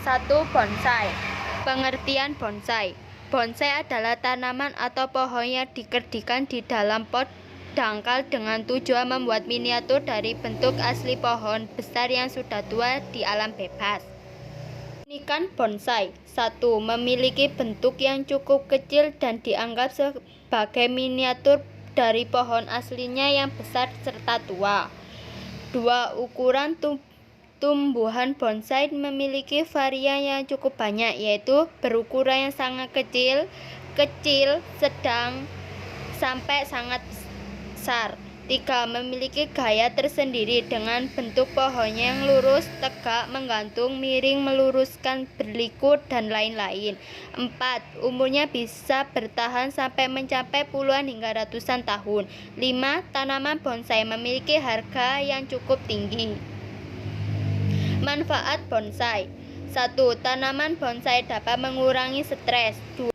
1. Bonsai. Pengertian bonsai. Bonsai adalah tanaman atau pohon yang dikerdilkan di dalam pot dangkal dengan tujuan membuat miniatur dari bentuk asli pohon besar yang sudah tua di alam bebas. Keunikan bonsai. 1. Memiliki bentuk yang cukup kecil dan dianggap sebagai miniatur dari pohon aslinya yang besar serta tua. 2. Ukuran tumbuhan bonsai memiliki varian yang cukup banyak, yaitu berukuran yang sangat kecil, sedang, sampai sangat besar. 3. Memiliki gaya tersendiri dengan bentuk pohonnya yang lurus, tegak, menggantung, miring, meluruskan, berliku, dan lain-lain. 4. Umurnya bisa bertahan sampai mencapai puluhan hingga ratusan tahun. 5. Tanaman bonsai memiliki harga yang cukup tinggi. Manfaat bonsai. 1. Tanaman bonsai dapat mengurangi stres. 2.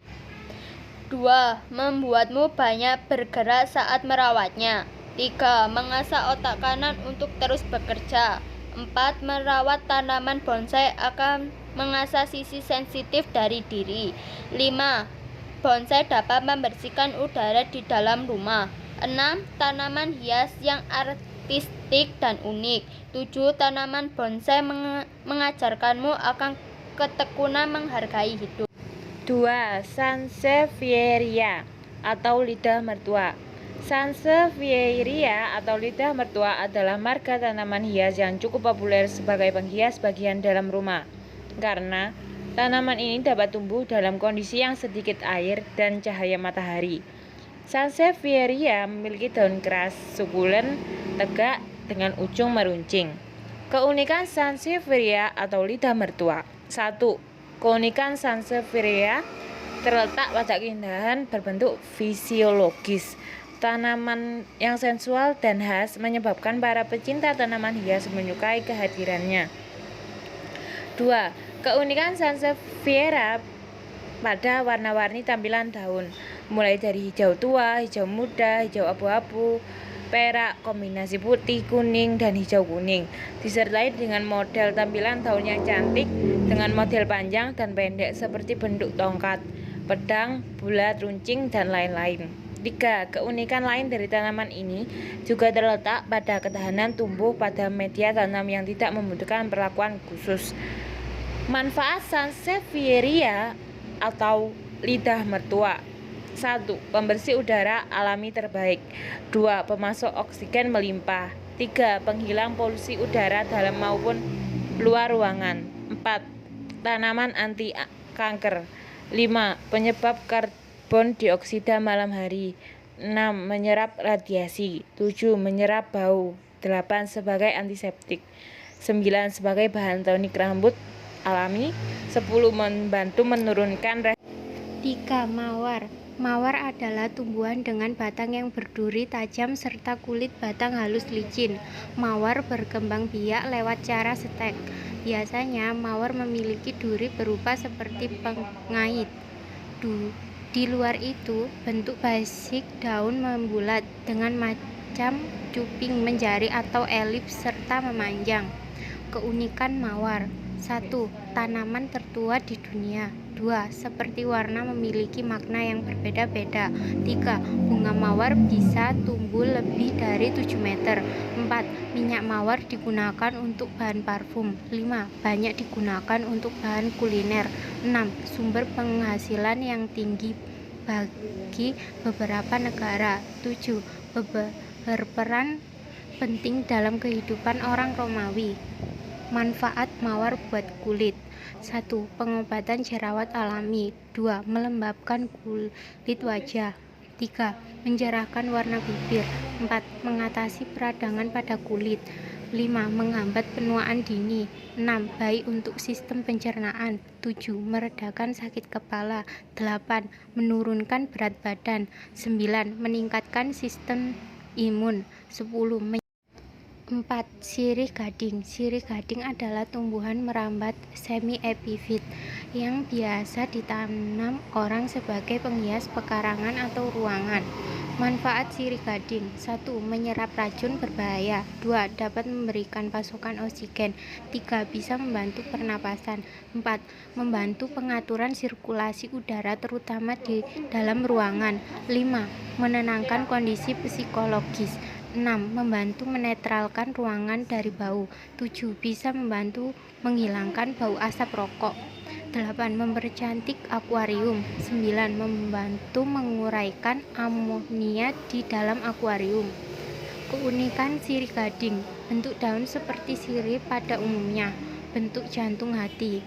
Membuatmu banyak bergerak saat merawatnya. 3. Mengasah otak kanan untuk terus bekerja. 4. Merawat tanaman bonsai akan mengasah sisi sensitif dari diri. 5. Bonsai dapat membersihkan udara di dalam rumah. 6. Tanaman hias yang artistik dan unik. 7. Tanaman bonsai mengajarkanmu akan ketekunan menghargai hidup. 2. Sansevieria atau lidah mertua. Sansevieria atau lidah mertua adalah marga tanaman hias yang cukup populer sebagai penghias bagian dalam rumah. Karena tanaman ini dapat tumbuh dalam kondisi yang sedikit air dan cahaya matahari. Sansevieria memiliki daun keras, sukulen, tegak, dengan ujung meruncing. Keunikan Sansevieria atau lidah mertua. 1. Keunikan Sansevieria terletak pada keindahan berbentuk fisiologis. Tanaman yang sensual dan khas menyebabkan para pecinta tanaman hias menyukai kehadirannya. 2. Keunikan Sansevieria pada warna-warni tampilan daun, mulai dari hijau tua, hijau muda, hijau abu-abu, perak, kombinasi putih, kuning, dan hijau kuning, disertai dengan model tampilan daun yang cantik dengan model panjang dan pendek seperti bentuk tongkat, pedang, bulat, runcing, dan lain-lain. 3. Keunikan lain dari tanaman ini juga terletak pada ketahanan tumbuh pada media tanam yang tidak membutuhkan perlakuan khusus. Manfaat Sansevieria atau lidah mertua. 1. Pembersih udara alami terbaik. 2. Pemasok oksigen melimpah. 3. Penghilang polusi udara dalam maupun luar ruangan. 4. Tanaman anti kanker. 5. Penyebab karbon dioksida malam hari. 6. Menyerap radiasi. 7. Menyerap bau. 8. Sebagai antiseptik. 9. Sebagai bahan tonik rambut alami. 10. Membantu menurunkan 3. Mawar. Mawar adalah tumbuhan dengan batang yang berduri tajam serta kulit batang halus licin. Mawar berkembang biak lewat cara stek. Biasanya mawar memiliki duri berupa seperti pengait. Di luar itu, bentuk basic daun membulat dengan macam cuping, menjari atau elips serta memanjang. Keunikan mawar. 1. Tanaman tertua di dunia. 2. Seperti warna memiliki makna yang berbeda-beda. 3. Bunga mawar bisa tumbuh lebih dari 7 meter. 4. Minyak mawar digunakan untuk bahan parfum. 5. Banyak digunakan untuk bahan kuliner. 6. Sumber penghasilan yang tinggi bagi beberapa negara. 7. Berperan penting dalam kehidupan orang Romawi. Manfaat mawar buat kulit. 1. Pengobatan jerawat alami. 2. Melembabkan kulit wajah. 3. Mencerahkan warna bibir. 4. Mengatasi peradangan pada kulit. 5. Menghambat penuaan dini. 6. Baik untuk sistem pencernaan. 7. Meredakan sakit kepala. 8. Menurunkan berat badan. 9. Meningkatkan sistem imun. 10. 4. Sirih gading. Sirih gading adalah tumbuhan merambat semi-epifit yang biasa ditanam orang sebagai penghias pekarangan atau ruangan. Manfaat sirih gading: 1. Menyerap racun berbahaya. 2. Dapat memberikan pasokan oksigen. 3. Bisa membantu pernapasan. 4. Membantu pengaturan sirkulasi udara terutama di dalam ruangan. 5. Menenangkan kondisi psikologis. 6. Membantu menetralkan ruangan dari bau. 7. Bisa membantu menghilangkan bau asap rokok. 8. Mempercantik akuarium. 9. Membantu menguraikan amonia di dalam akuarium. Keunikan sirih gading: bentuk daun seperti sirih pada umumnya, bentuk jantung hati.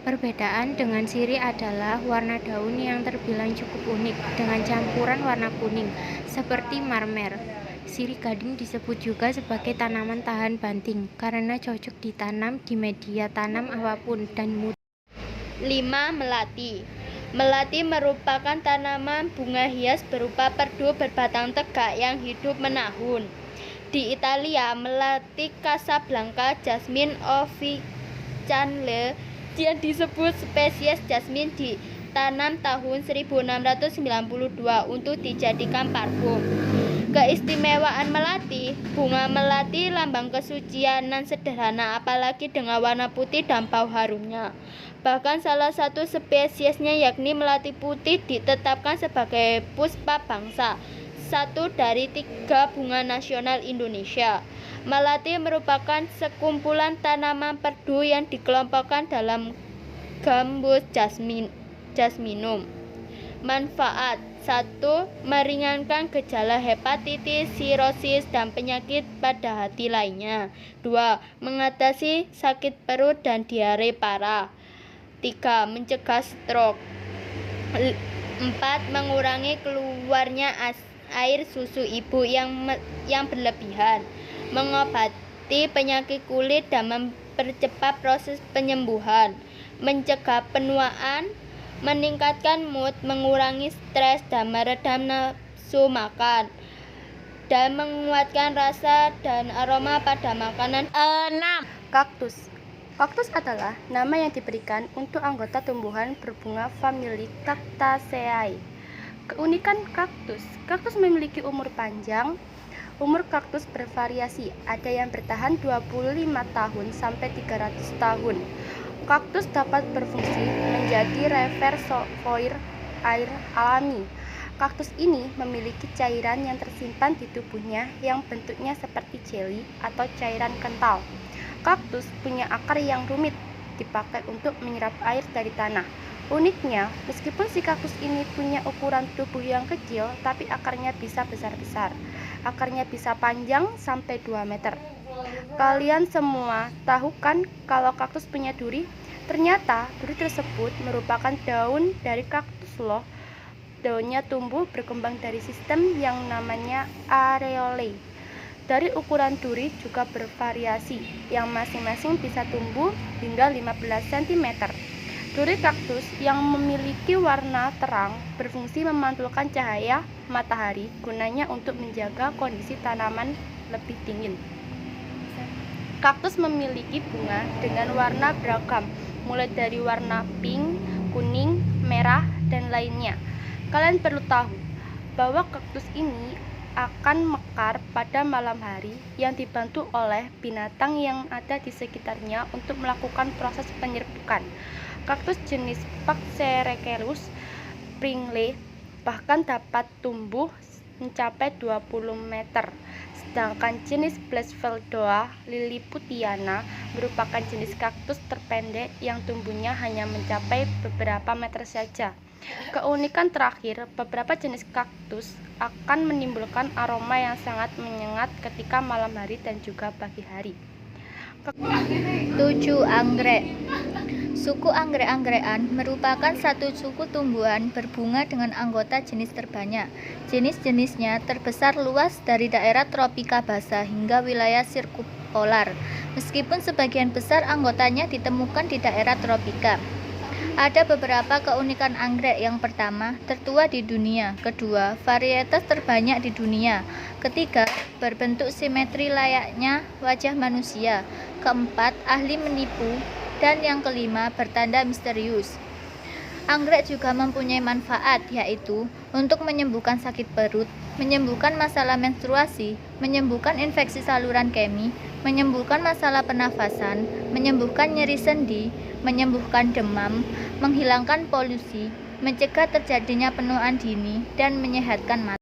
Perbedaan dengan sirih adalah warna daun yang terbilang cukup unik dengan campuran warna kuning seperti marmer. Sirih gading disebut juga sebagai tanaman tahan banting karena cocok ditanam di media tanam apapun dan mudah. 5. Melati. Melati merupakan tanaman bunga hias berupa perdu berbatang tegak yang hidup menahun. Di Italia, melati Casablanca Jasmine officinalis yang disebut spesies jasmine ditanam tahun 1692 untuk dijadikan parfum. Keistimewaan melati: bunga melati lambang kesucianan sederhana apalagi dengan warna putih dan bau harumnya. Bahkan salah satu spesiesnya yakni melati putih ditetapkan sebagai puspa bangsa, satu dari 3 bunga nasional Indonesia. Melati merupakan sekumpulan tanaman perdu yang dikelompokkan dalam gambus jasminum. Manfaat: 1. Meringankan gejala hepatitis, sirosis, dan penyakit pada hati lainnya. 2. Mengatasi sakit perut dan diare parah. 3. Mencegah stroke. 4. Mengurangi keluarnya air susu ibu yang berlebihan. Mengobati penyakit kulit dan mempercepat proses penyembuhan. Mencegah penuaan, meningkatkan mood, mengurangi stres, dan meredam nafsu makan, dan menguatkan rasa dan aroma pada makanan. 6. Kaktus. Kaktus adalah nama yang diberikan untuk anggota tumbuhan berbunga famili Cactaceae. Keunikan kaktus: kaktus memiliki umur panjang. Umur kaktus bervariasi, ada yang bertahan 25 tahun sampai 300 tahun. Kaktus dapat berfungsi menjadi reservoir air alami. Kaktus ini memiliki cairan yang tersimpan di tubuhnya yang bentuknya seperti jeli atau cairan kental. Kaktus punya akar yang rumit, dipakai untuk menyerap air dari tanah. Uniknya, meskipun si kaktus ini punya ukuran tubuh yang kecil, tapi akarnya bisa besar-besar. Akarnya bisa panjang sampai 2 meter. Kalian semua tahu kan kalau kaktus punya duri? Ternyata duri tersebut merupakan daun dari kaktus loh. Daunnya tumbuh berkembang dari sistem yang namanya areole. Dari ukuran duri juga bervariasi, yang masing-masing bisa tumbuh hingga 15 cm. Duri kaktus yang memiliki warna terang berfungsi memantulkan cahaya matahari, gunanya untuk menjaga kondisi tanaman lebih dingin. Kaktus memiliki bunga dengan warna beragam, mulai dari warna pink, kuning, merah, dan lainnya. Kalian perlu tahu bahwa kaktus ini akan mekar pada malam hari yang dibantu oleh binatang yang ada di sekitarnya untuk melakukan proses penyerbukan. Kaktus jenis Pachycercus pringle bahkan dapat tumbuh mencapai 20 meter. Sedangkan jenis Blesfeldoa lilliputiana merupakan jenis kaktus terpendek yang tumbuhnya hanya mencapai beberapa meter saja. Keunikan terakhir, beberapa jenis kaktus akan menimbulkan aroma yang sangat menyengat ketika malam hari dan juga pagi hari. 7. Anggrek. Suku anggrek-anggrekan merupakan satu suku tumbuhan berbunga dengan anggota jenis terbanyak. Jenis-jenisnya terbesar luas dari daerah tropika basah hingga wilayah sirkumpolar, meskipun sebagian besar anggotanya ditemukan di daerah tropika. Ada beberapa keunikan anggrek. Yang pertama, tertua di dunia. Kedua, varietas terbanyak di dunia. Ketiga, berbentuk simetri layaknya wajah manusia. Keempat, ahli menipu. Dan yang kelima, bertanda misterius. Anggrek juga mempunyai manfaat, yaitu untuk menyembuhkan sakit perut, menyembuhkan masalah menstruasi, menyembuhkan infeksi saluran kemih, menyembuhkan masalah pernafasan, menyembuhkan nyeri sendi, menyembuhkan demam, menghilangkan polusi, mencegah terjadinya penuaan dini, dan menyehatkan mata.